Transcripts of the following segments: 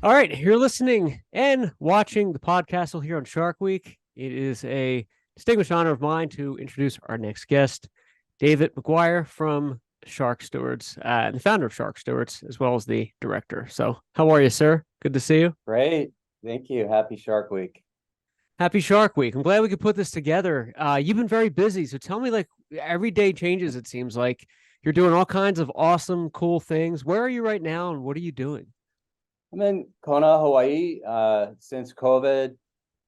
All right, you're listening and watching the Podcastle here on Shark Week. It is a distinguished honor of mine to introduce our next guest, David McGuire from Shark Stewards, and the founder of Shark Stewards, as well as the director. So, how are you, sir? Good to see you. Great. Thank you. Happy Shark Week. Happy Shark Week. I'm glad we could put this together. You've been very busy, so tell me, like, every day changes, it seems like. You're doing all kinds of awesome, cool things. Where are you right now, and what are you doing? I'm in Kona, Hawaii. Since COVID,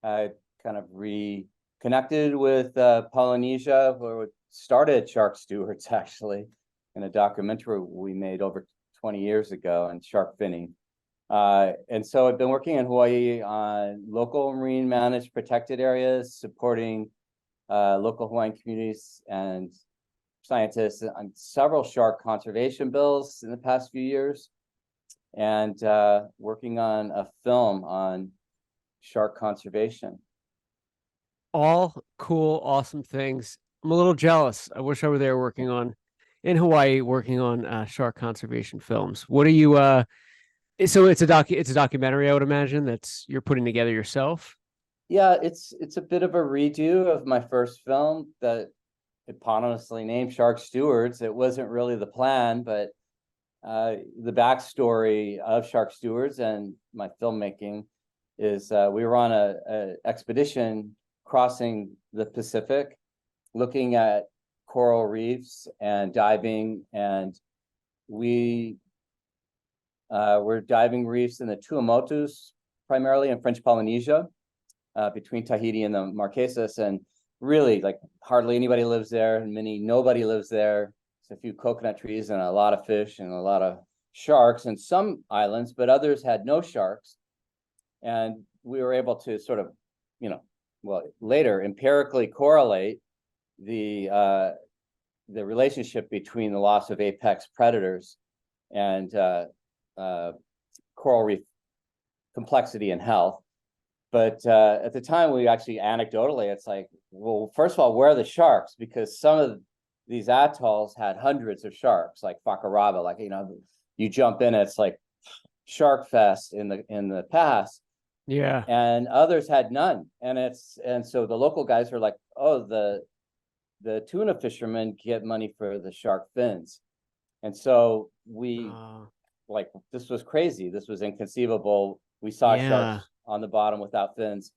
I kind of reconnected with Polynesia, where we started Shark Stewards, actually, in a documentary we made over 20 years ago on shark finning. And so I've been working in Hawaii on local marine managed protected areas, supporting local Hawaiian communities and scientists on several shark conservation bills in the past few years, and working on a film on shark conservation. All cool, awesome things. I'm a little jealous. I wish I were there working on in Hawaii, working on shark conservation films. What are you so it's a documentary, I would imagine, that's you're putting together yourself. Yeah, it's a bit of a redo of my first film that eponymously named Shark Stewards. It wasn't really the plan, but the backstory of Shark Stewards and my filmmaking is we were on a expedition crossing the Pacific, looking at coral reefs and diving, and we were diving reefs in the Tuamotus, primarily in French Polynesia, between Tahiti and the Marquesas, and really, like, hardly anybody lives there, and nobody lives there. It's a few coconut trees and a lot of fish and a lot of sharks in some islands, but others had no sharks. And we were able to sort of, later empirically correlate the relationship between the loss of apex predators and coral reef complexity and health. But at the time, we actually anecdotally, it's like, well, first of all, where are the sharks? Because some of these atolls had hundreds of sharks, like Whakarava, like, you jump in, it's like Shark Fest in the past. Yeah. And others had none. And so the local guys were like, oh, the tuna fishermen get money for the shark fins. And so we like, this was crazy. This was inconceivable. We saw sharks on the bottom without fins.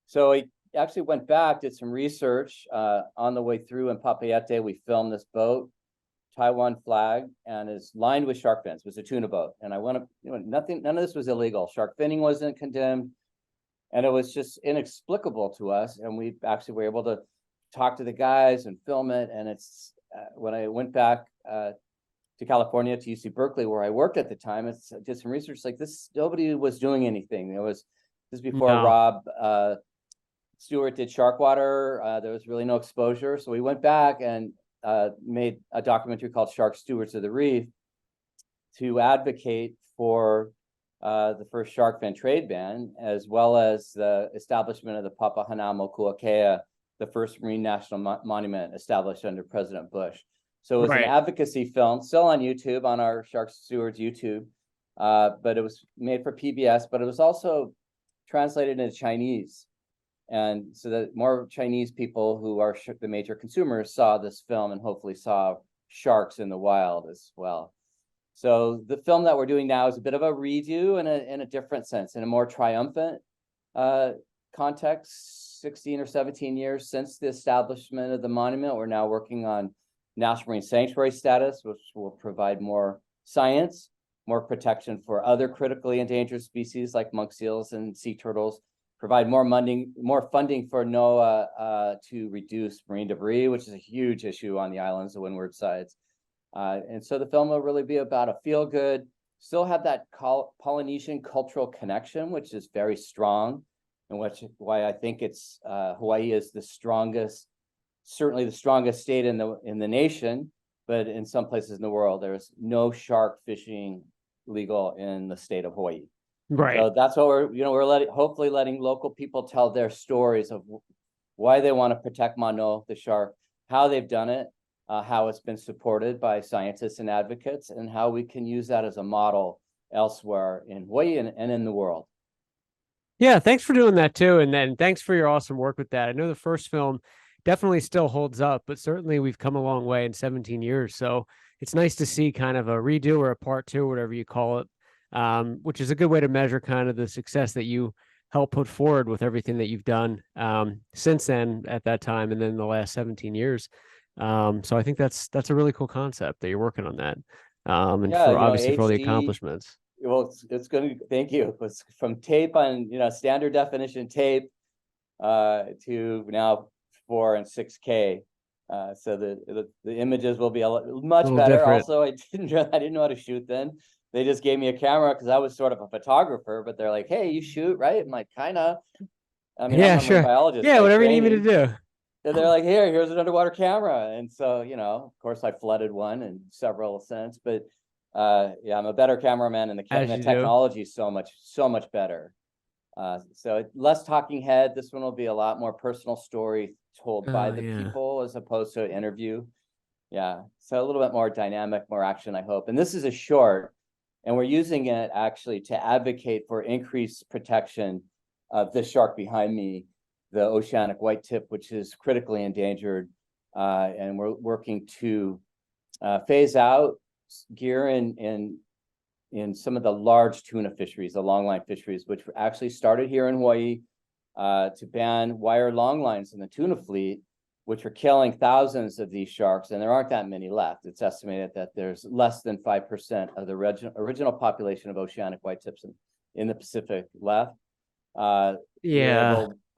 So we actually went back, did some research on the way through in Papayete. We filmed this boat, Taiwan flag, and is lined with shark fins. It was a tuna boat. And I went up, none of this was illegal. Shark finning wasn't condemned. And it was just inexplicable to us. And we actually were able to talk to the guys and film it. And it's when I went back to California, to UC Berkeley, where I worked at the time, it's did some research like this. Nobody was doing anything. This is before Rob Stewart did Shark Water. There was really no exposure. So we went back and made a documentary called Shark Stewards of the Reef to advocate for the first shark fin trade ban, as well as the establishment of the Papahanaumokuakea, the first marine national monument established under President Bush. So it was an advocacy film, still on YouTube, on our Shark Stewards YouTube, but it was made for PBS, but it was also translated into Chinese. And so that more Chinese people who are the major consumers saw this film and hopefully saw sharks in the wild as well. So the film that we're doing now is a bit of a redo in a different sense, in a more triumphant context. 16 or 17 years since the establishment of the monument, we're now working on National Marine Sanctuary status, which will provide more science, more protection for other critically endangered species like monk seals and sea turtles, provide more funding for NOAA to reduce marine debris, which is a huge issue on the islands, the windward sides. And so the film will really be about a feel-good, still have that Polynesian cultural connection, which is very strong, and why I think it's Hawaii is the strongest, certainly the strongest state in the nation, but in some places in the world, there's no shark fishing legal in the state of Hawaii. Right. So that's what we're hopefully letting local people tell their stories of why they want to protect Mano, the shark, how they've done it, how it's been supported by scientists and advocates, and how we can use that as a model elsewhere in Hawaii and in the world. Yeah, thanks for doing that too. And then thanks for your awesome work with that. I know the first film definitely still holds up, but certainly we've come a long way in 17 years. So it's nice to see kind of a redo or a part two, whatever you call it, which is a good way to measure kind of the success that you help put forward with everything that you've done since then at that time and then the last 17 years. So I think that's a really cool concept that you're working on that. And Yeah, for obviously for all the HD. accomplishments. Well, it's going to, thank you. It's from tape on, standard definition tape to now 4 and 6K. So the images will be much better. Different. Also, I didn't know how to shoot then. They just gave me a camera because I was sort of a photographer, but they're like, "Hey, you shoot, right?" I'm like, "Kind of." I mean, Yeah, I'm a sure. biologist. Yeah, by whatever you need me to training. do. And they're like, here's an underwater camera. And so, of course I flooded one in several sense, but yeah, I'm a better cameraman and As the you do. technology is so much better. So less talking head. This one will be a lot more personal story told by the people as opposed to an interview. Yeah. So a little bit more dynamic, more action, I hope. And this is a short, and we're using it actually to advocate for increased protection of this shark behind me, the oceanic white tip, which is critically endangered. And we're working to phase out gear in some of the large tuna fisheries, the longline fisheries, which actually started here in Hawaii to ban wire longlines in the tuna fleet, which are killing thousands of these sharks, and there aren't that many left. It's estimated that there's less than 5% of the original population of oceanic white tips in the Pacific left.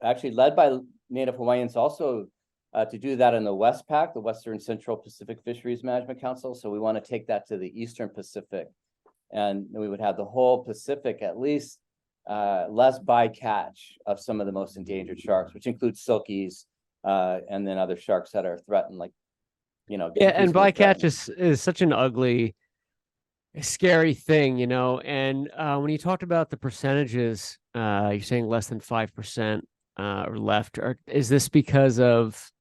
Actually led by Native Hawaiians also to do that in the Westpac, the Western Central Pacific Fisheries Management Council. So we want to take that to the Eastern Pacific, and we would have the whole Pacific at least less bycatch of some of the most endangered sharks, which includes silkies and then other sharks that are threatened, like, Yeah, and bycatch is such an ugly, scary thing, and when you talked about the percentages, you're saying less than 5% or left, or is this because of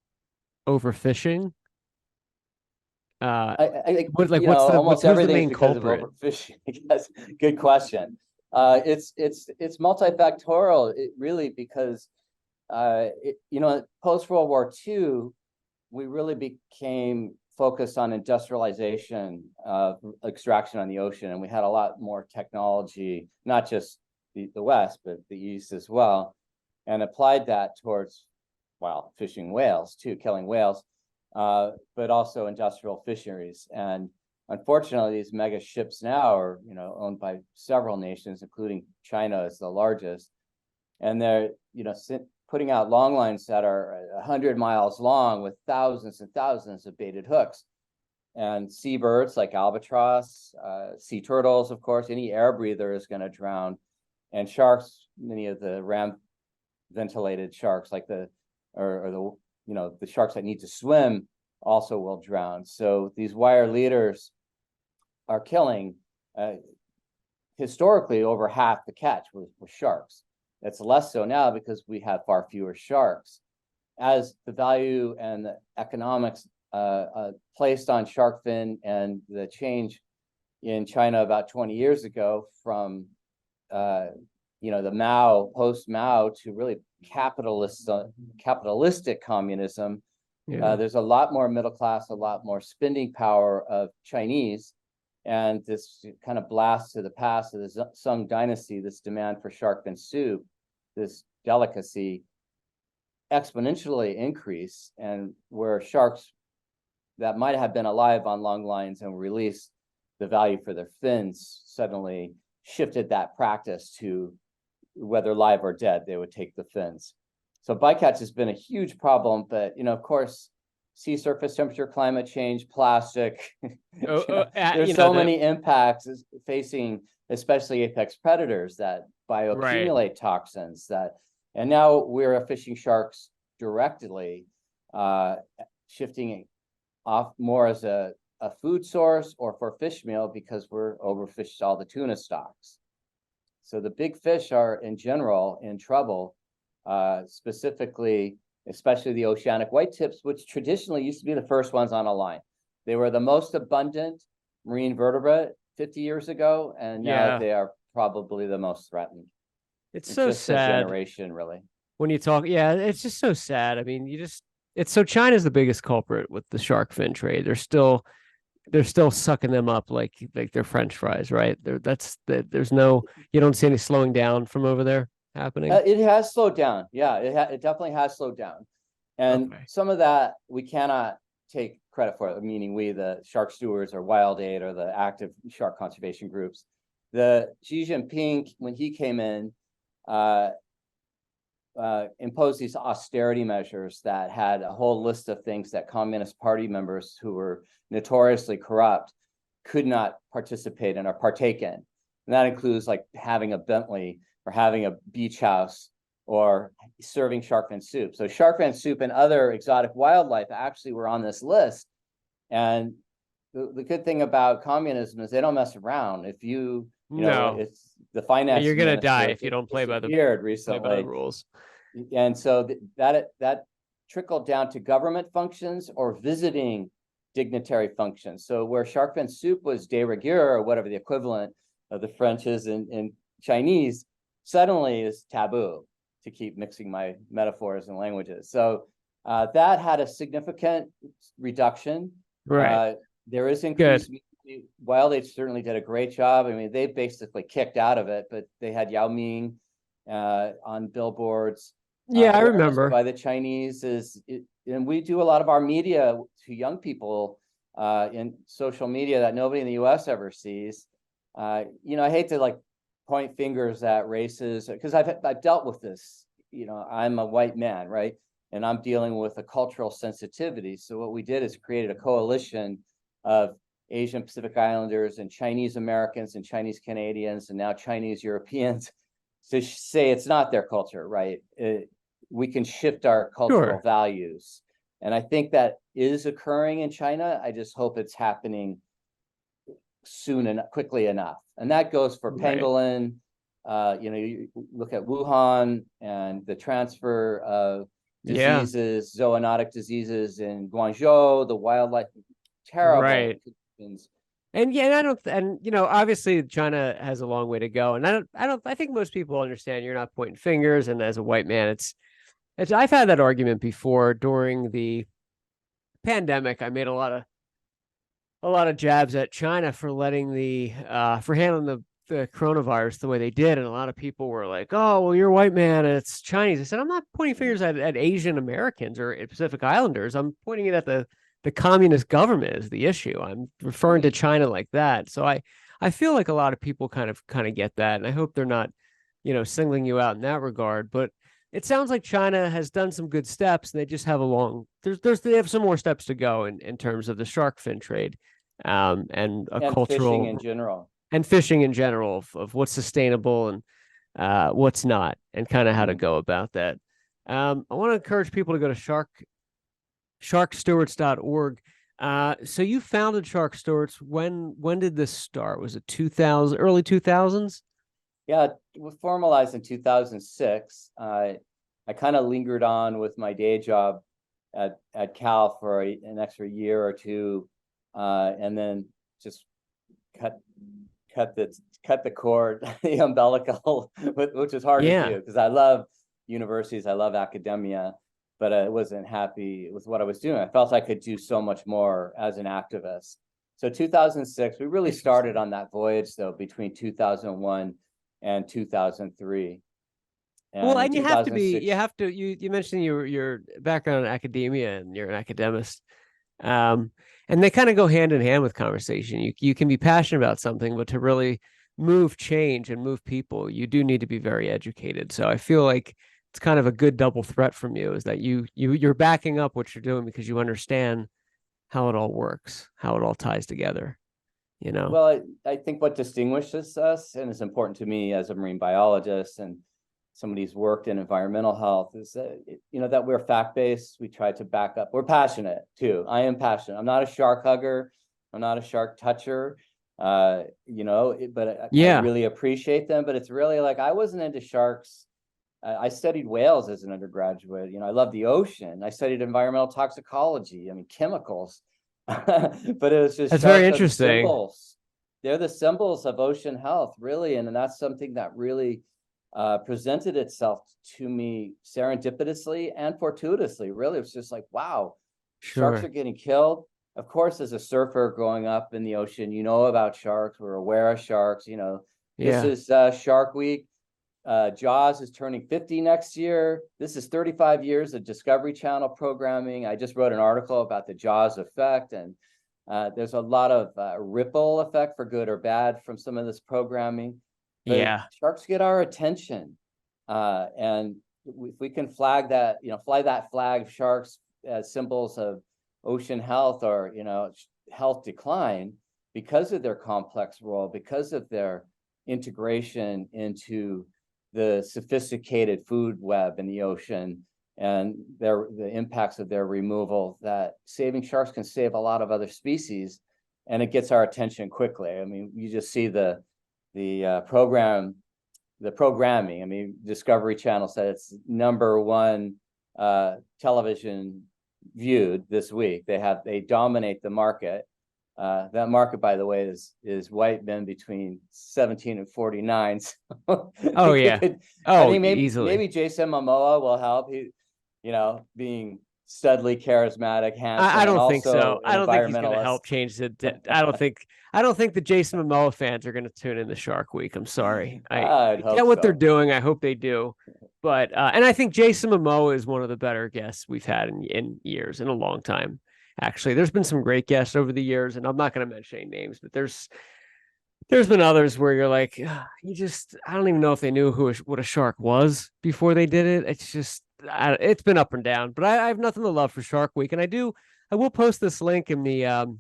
overfishing? What's the main culprit? Of overfishing. Yes, good question. It's multifactorial, really, because post World War II, we really became focused on industrialization of extraction on the ocean, and we had a lot more technology, not just the West, but the East as well, and applied that towards, fishing whales too, killing whales, but also industrial fisheries. And unfortunately, these mega ships now are, owned by several nations, including China as the largest, and they're, putting out long lines that are 100 miles long with thousands and thousands of baited hooks. And seabirds like albatross, sea turtles, of course, any air breather is going to drown. And sharks, many of the ram ventilated sharks, like the sharks that need to swim, also will drown. So these wire leaders are killing historically over half the catch with sharks. It's less so now because we have far fewer sharks. As the value and the economics placed on shark fin and the change in China about 20 years ago from the Mao, post-Mao, to really capitalistic communism, there's a lot more middle class, a lot more spending power of Chinese, and this kind of blast to the past of the Sung dynasty, this demand for shark fin soup, this delicacy, exponentially increase, and where sharks that might have been alive on long lines and released, the value for their fins suddenly shifted that practice to whether live or dead, they would take the fins. So bycatch has been a huge problem, but of course, sea surface temperature, climate change, plastic. There's so many impacts facing, especially apex predators that bioaccumulate toxins. And now we're fishing sharks directly, shifting off more as a food source or for fish meal because we're overfished all the tuna stocks. So the big fish are in general in trouble, specifically, especially the oceanic white tips, which traditionally used to be the first ones on a line. They were the most abundant marine vertebrate 50 years ago, and now they are probably the most threatened. It's so just sad. A generation, really. When you talk, it's just so sad. I mean, it's so China's the biggest culprit with the shark fin trade. They're still sucking them up like they're French fries, right? There's no, you don't see any slowing down from over there happening. It has slowed down. Yeah, it definitely has slowed down. And some of that we cannot take credit for, meaning we, the Shark Stewards or Wild Aid or the active shark conservation groups. The Xi Jinping, when he came in, imposed these austerity measures that had a whole list of things that Communist Party members who were notoriously corrupt could not participate in or partake in. And that includes like having a Bentley or having a beach house or serving shark fin soup. So shark fin soup and other exotic wildlife actually were on this list. And the good thing about communism is they don't mess around. If you know, it's the finance. You're going to die if you don't play by the rules. And so that trickled down to government functions or visiting dignitary functions. So where shark fin soup was de rigueur, or whatever the equivalent of the French is in Chinese, suddenly is taboo, to keep mixing my metaphors and languages. So that had a significant reduction. Right. There is increased. Wild Aid certainly did a great job. I mean, they basically kicked out of it, but they had Yao Ming on billboards. I remember. By the Chinese and we do a lot of our media to young people in social media that nobody in the U.S. ever sees. I hate to like point fingers at races because I've dealt with this. I'm a white man, right? And I'm dealing with a cultural sensitivity. So what we did is created a coalition of Asian Pacific Islanders and Chinese Americans and Chinese Canadians and now Chinese Europeans to say it's not their culture, right? We can shift our cultural values. And I think that is occurring in China. I just hope it's happening soon and quickly enough. And that goes for pangolin. You look at Wuhan and the transfer of diseases, zoonotic diseases in Guangzhou, the wildlife, terrible. Right. And obviously China has a long way to go. And I think most people understand you're not pointing fingers. And as a white man, I've had that argument before during the pandemic. I made a lot of jabs at China for for handling the coronavirus the way they did. And a lot of people were like, oh, well, you're a white man and it's Chinese. I said, I'm not pointing fingers at Asian Americans or Pacific Islanders. I'm pointing it at the communist government is the issue. I'm referring to China like that. So I feel like a lot of people kind of get that. And I hope they're not, singling you out in that regard. But it sounds like China has done some good steps and they just have they have some more steps to go in terms of the shark fin trade and cultural fishing in general. And fishing in general of what's sustainable and what's not, and kind of how to go about that. I want to encourage people to go to sharkstewards.org. So you founded Shark Stewards. When did this start? Was it early 2000s? Yeah, it was formalized in 2006. I kind of lingered on with my day job at Cal for an extra year or two, and then just cut the cord, the umbilical, which is hard to do because I love universities, I love academia, but I wasn't happy with what I was doing. I felt I could do so much more as an activist. So 2006, we really started on that voyage though between 2001 and 2003. And you mentioned your background in academia and you're an academist. And they kind of go hand in hand with conversation. You can be passionate about something, but to really move change and move people, you do need to be very educated. So I feel like it's kind of a good double threat from you is that you're backing up what you're doing because you understand how it all works, how it all ties together. Well, I think what distinguishes us, and is important to me as a marine biologist and somebody who's worked in environmental health, is that, that we're fact-based. We try to back up. We're passionate too. I am passionate. I'm not a shark hugger. I'm not a shark toucher, but I really appreciate them. But it's really like, I wasn't into sharks. I studied whales as an undergraduate. I love the ocean. I studied environmental toxicology. I mean, chemicals. But it was just that's very interesting. they're the symbols of ocean health, really. And that's something that really presented itself to me serendipitously and fortuitously. Really, it's just like, wow, sharks Sure. are getting killed. Of course, as a surfer growing up in the ocean, you know about sharks. We're aware of sharks. You know, this Yeah. is Shark Week. Jaws is turning 50 next year. This is 35 years of Discovery Channel programming. I just wrote an article about the Jaws effect, and there's a lot of ripple effect for good or bad from some of this programming. But Yeah. sharks get our attention, and if we can flag that, fly that flag of sharks as symbols of ocean health or health decline because of their complex role, because of their integration into the sophisticated food web in the ocean and the impacts of their removal, that saving sharks can save a lot of other species, and it gets our attention quickly. I mean, you just see the programming. I mean, Discovery Channel said it's #1 television viewed this week. They dominate the market. That market, by the way, is white men between 17 and 49. So Oh yeah. I Oh, think easily. maybe Jason Momoa will help. He, being studly, charismatic, handsome, I and don't think also so. I an don't think he's going to environmentalist. help change the. I don't think the Jason Momoa fans are going to tune in to Shark Week. I'm sorry. I I'd get hope what they're so. doing. I hope they do. But and I think Jason Momoa is one of the better guests we've had in years, in a long time. Actually, there's been some great guests over the years, and I'm not going to mention any names, but there's been others where you're like, I don't even know if they knew what a shark was before they did it. It's just, it's been up and down, but I have nothing to love for Shark Week. And I will post this link in the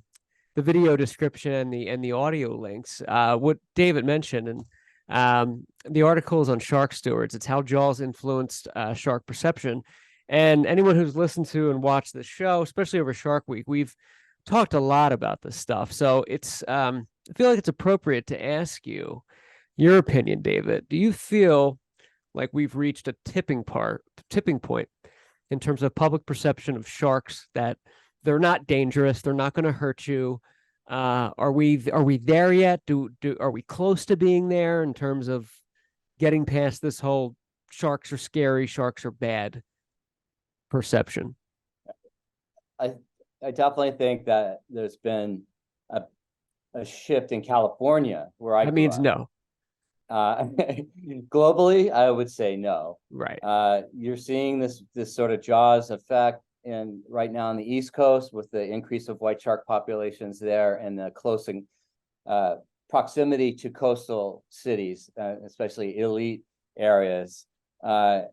video description and the audio links, what David mentioned. And the article is on Shark Stewards. It's how Jaws influenced shark perception. And anyone who's listened to and watched this show, especially over Shark Week, we've talked a lot about this stuff. So I feel like it's appropriate to ask you your opinion, David. Do you feel like we've reached a tipping point in terms of public perception of sharks, that they're not dangerous, they're not going to hurt you? Are we there yet? Are we close to being there in terms of getting past this whole sharks are scary, sharks are bad perception? I definitely think that there's been a shift in California where I That grew means up. no. Globally, I would say no. Right. You're seeing this sort of Jaws effect right now on the East Coast with the increase of white shark populations there and the close proximity to coastal cities, especially elite areas. I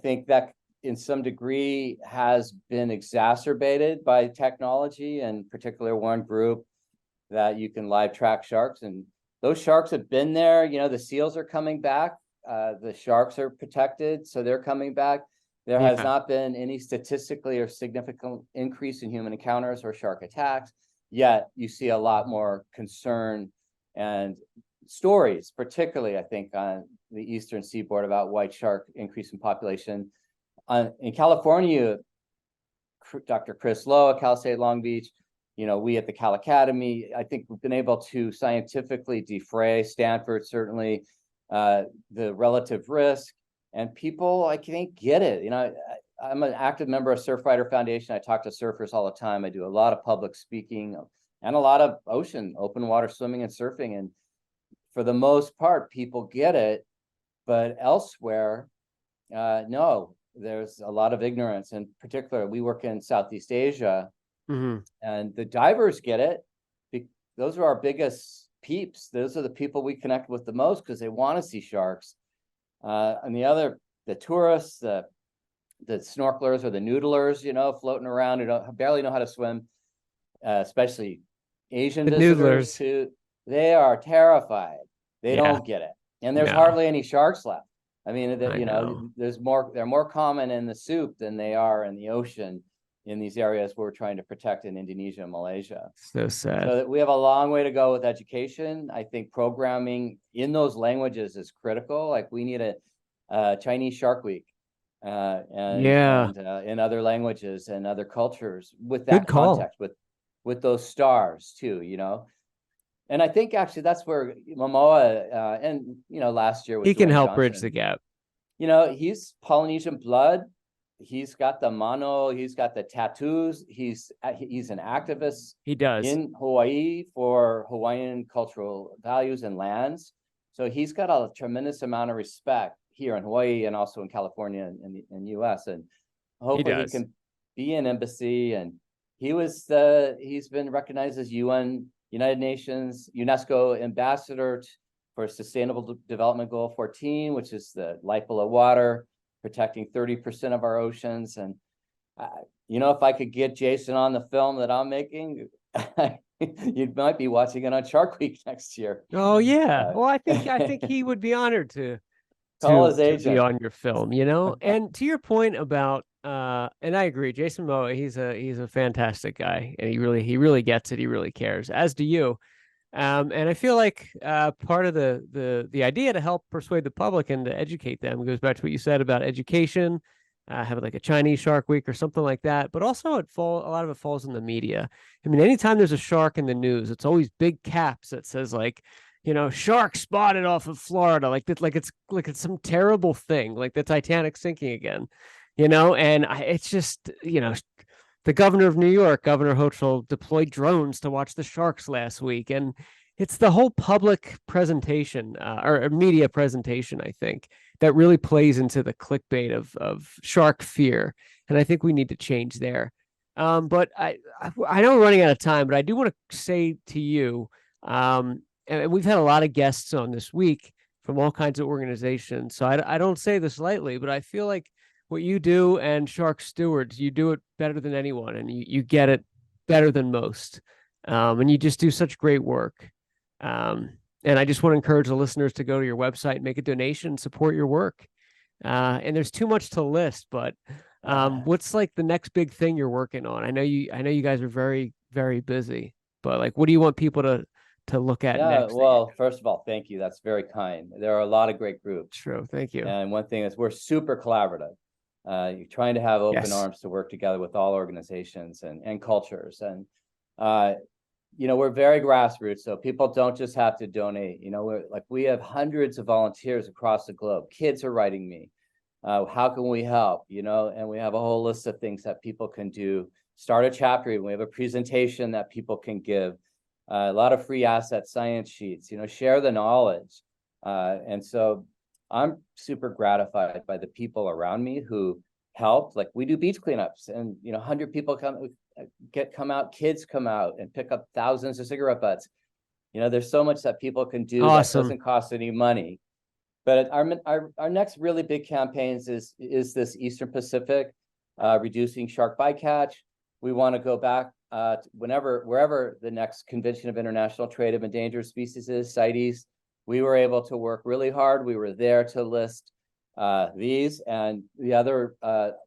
think that in some degree has been exacerbated by technology, and particular one group that you can live track sharks, and those sharks have been there. The seals are coming back. The sharks are protected, so they're coming back. There has not been any statistically or significant increase in human encounters or shark attacks, yet you see a lot more concern and stories, particularly I think on the eastern seaboard, about white shark increase in population. In California, Dr. Chris Lowe at Cal State Long Beach, we at the Cal Academy, I think we've been able to scientifically defray, Stanford certainly, the relative risk, and people, I think, get it. I'm an active member of Surfrider Foundation. I talk to surfers all the time. I do a lot of public speaking and a lot of open water swimming and surfing. And for the most part, people get it, but elsewhere, no, there's a lot of ignorance. In particular, we work in Southeast Asia, and the divers get it. Those are our biggest peeps. Those are the people we connect with the most because they want to see sharks. And the tourists, the snorkelers or the noodlers, floating around who barely know how to swim, especially Asian visitors too, they are terrified. They don't get it. And there's hardly any sharks left. I mean, they're more common in the soup than they are in the ocean in these areas we're trying to protect in Indonesia and Malaysia. So sad. So we have a long way to go with education. I think programming in those languages is critical. Like we need a Chinese Shark Week and in other languages and other cultures with that context, with those stars too, And I think actually that's where Momoa, and last year with He can Dwayne help bridge Johnson, the gap. He's Polynesian blood. He's got the mano. He's got the tattoos. He's an activist. He does. In Hawaii for Hawaiian cultural values and lands. So he's got a tremendous amount of respect here in Hawaii and also in California and in the US. And hopefully he can be an embassy. And he's been recognized as United Nations, UNESCO ambassador for Sustainable Development Goal 14, which is the life below water, protecting 30% of our oceans. And if I could get Jason on the film that I'm making, you might be watching it on Shark Week next year. Oh yeah. Well, I think he would be honored to his agent. be on your film, And to your point about and I agree, Jason Momoa, he's a fantastic guy, and he really gets it. He really cares, as do you. And I feel like part of the idea to help persuade the public and to educate them goes back to what you said about education, have like a Chinese Shark Week or something like that. But also a lot of it falls in the media. I mean, anytime there's a shark in the news, it's always big caps that says like, shark spotted off of Florida, like it's some terrible thing, like the Titanic sinking again, and it's just, the governor of New York, Governor Hochul, deployed drones to watch the sharks last week. And it's the whole public presentation or media presentation, I think, that really plays into the clickbait of shark fear. And I think we need to change there. But I know we're running out of time, but I do want to say to you, and we've had a lot of guests on this week from all kinds of organizations. So I don't say this lightly, but I feel like what you do and Shark Stewards, you do it better than anyone, and you get it better than most. And you just do such great work. And I just want to encourage the listeners to go to your website, make a donation, support your work. And there's too much to list, but what's like the next big thing you're working on? I know you guys are very, very busy, but like, what do you want people to look at next? Well, first of all, thank you. That's very kind. There are a lot of great groups. True. Thank you. And one thing is we're super collaborative. You're trying to have open arms to work together with all organizations and cultures. And, we're very grassroots, so people don't just have to donate. We have hundreds of volunteers across the globe. Kids are writing me. How can we help? And we have a whole list of things that people can do. Start a chapter. Even we have a presentation that people can give. A lot of free asset science sheets. Share the knowledge. And so I'm super gratified by the people around me who helped. Like, we do beach cleanups, and 100 people come out, kids come out and pick up thousands of cigarette butts. There's so much that people can do that doesn't cost any money. But our next really big campaigns is this Eastern Pacific, reducing shark bycatch. We want to go back wherever the next Convention of International Trade of Endangered Species is, CITES. We were able to work really hard. We were there to list these and the other,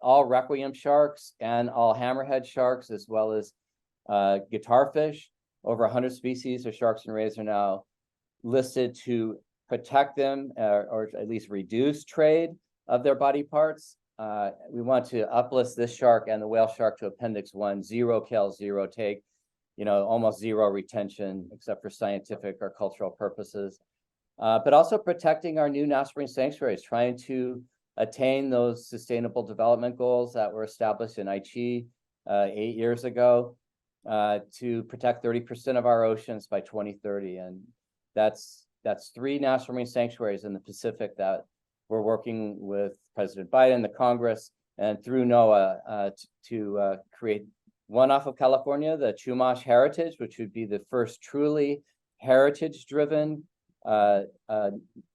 all requiem sharks and all hammerhead sharks, as well as guitarfish. Over 100 species of sharks and rays are now listed to protect them or at least reduce trade of their body parts. We want to uplist this shark and the whale shark to Appendix 1, 0 kill, 0 take, almost zero retention except for scientific or cultural purposes. But also protecting our new national marine sanctuaries, trying to attain those sustainable development goals that were established in Aichi 8 years ago, to protect 30% of our oceans by 2030. And that's 3 national marine sanctuaries in the Pacific that we're working with President Biden, the Congress, and through NOAA to create one off of California, the Chumash Heritage, which would be the first truly heritage-driven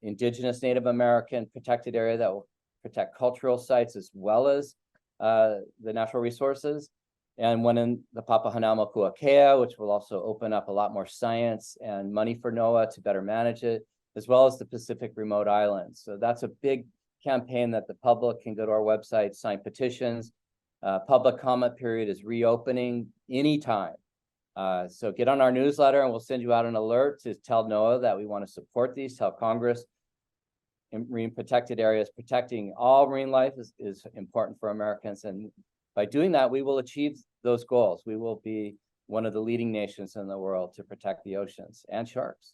indigenous Native American protected area that will protect cultural sites as well as the natural resources. And one in the Papahanaumokuakea, which will also open up a lot more science and money for NOAA to better manage it, as well as the Pacific remote islands. So that's a big campaign that the public can go to our website, sign petitions. Public comment period is reopening anytime. So get on our newsletter and we'll send you out an alert to tell NOAA that we want to support these, tell Congress in marine protected areas, protecting all marine life is important for Americans. And by doing that, we will achieve those goals. We will be one of the leading nations in the world to protect the oceans and sharks.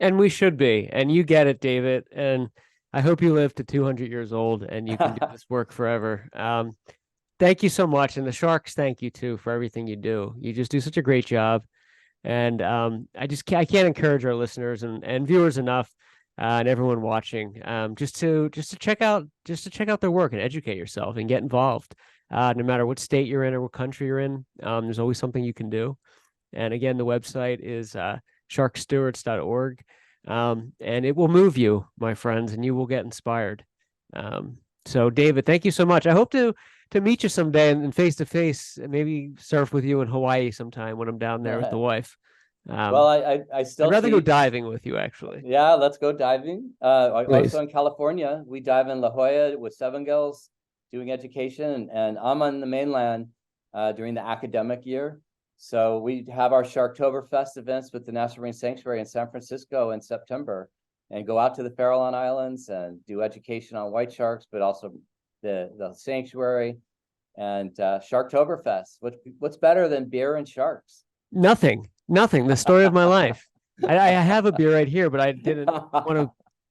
And we should be. And you get it, David. And I hope you live to 200 years old and you can do this work forever. Thank you so much. And the Sharks, thank you too for everything you do. You just do such a great job. And I can't encourage our listeners and viewers enough, and everyone watching, just to check out their work and educate yourself and get involved. No matter what state you're in or what country you're in, there's always something you can do. And again, the website is sharkstewards.org. And it will move you, my friends, and you will get inspired. So David, thank you so much. I hope to meet you someday and face to face, and maybe surf with you in Hawaii sometime when I'm down there with the wife. Well, I still I'd rather go diving with you, actually. Yeah, let's go diving. Also in California, we dive in La Jolla with 7 gills doing education, and I'm on the mainland during the academic year. So we have our Sharktoberfest events with the National Marine Sanctuary in San Francisco in September, and go out to the Farallon Islands and do education on white sharks, but also the sanctuary and Sharktoberfest. What's better than beer and sharks? Nothing. The story of my life. I have a beer right here, but I didn't want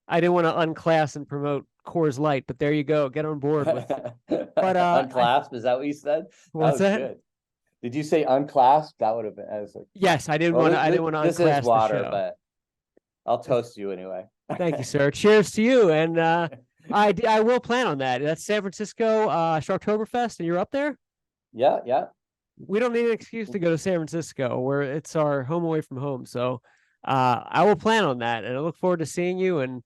to unclass and promote Coors Light. But there you go. Get on board with. But unclasp, is that what you said? What's that? Good. Did you say unclasp? That would have been. I was like, yes, I didn't want to. I didn't want to unclasp. This is water, the show. but I'll toast you anyway. Thank you, sir. Cheers to you. And I will plan on that. That's San Francisco Sharktoberfest, and you're up there. Yeah. We don't need an excuse to go to San Francisco, where it's our home away from home. So I will plan on that, and I look forward to seeing you. And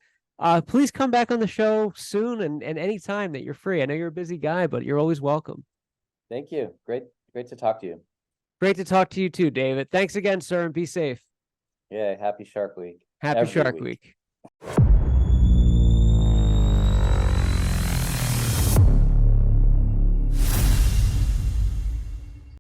please come back on the show soon and any time that you're free. I know you're a busy guy, but you're always welcome. Thank you. Great to talk to you. Great to talk to you too, David. Thanks again, sir, and be safe. Yeah, happy Shark Week. Happy Shark Week.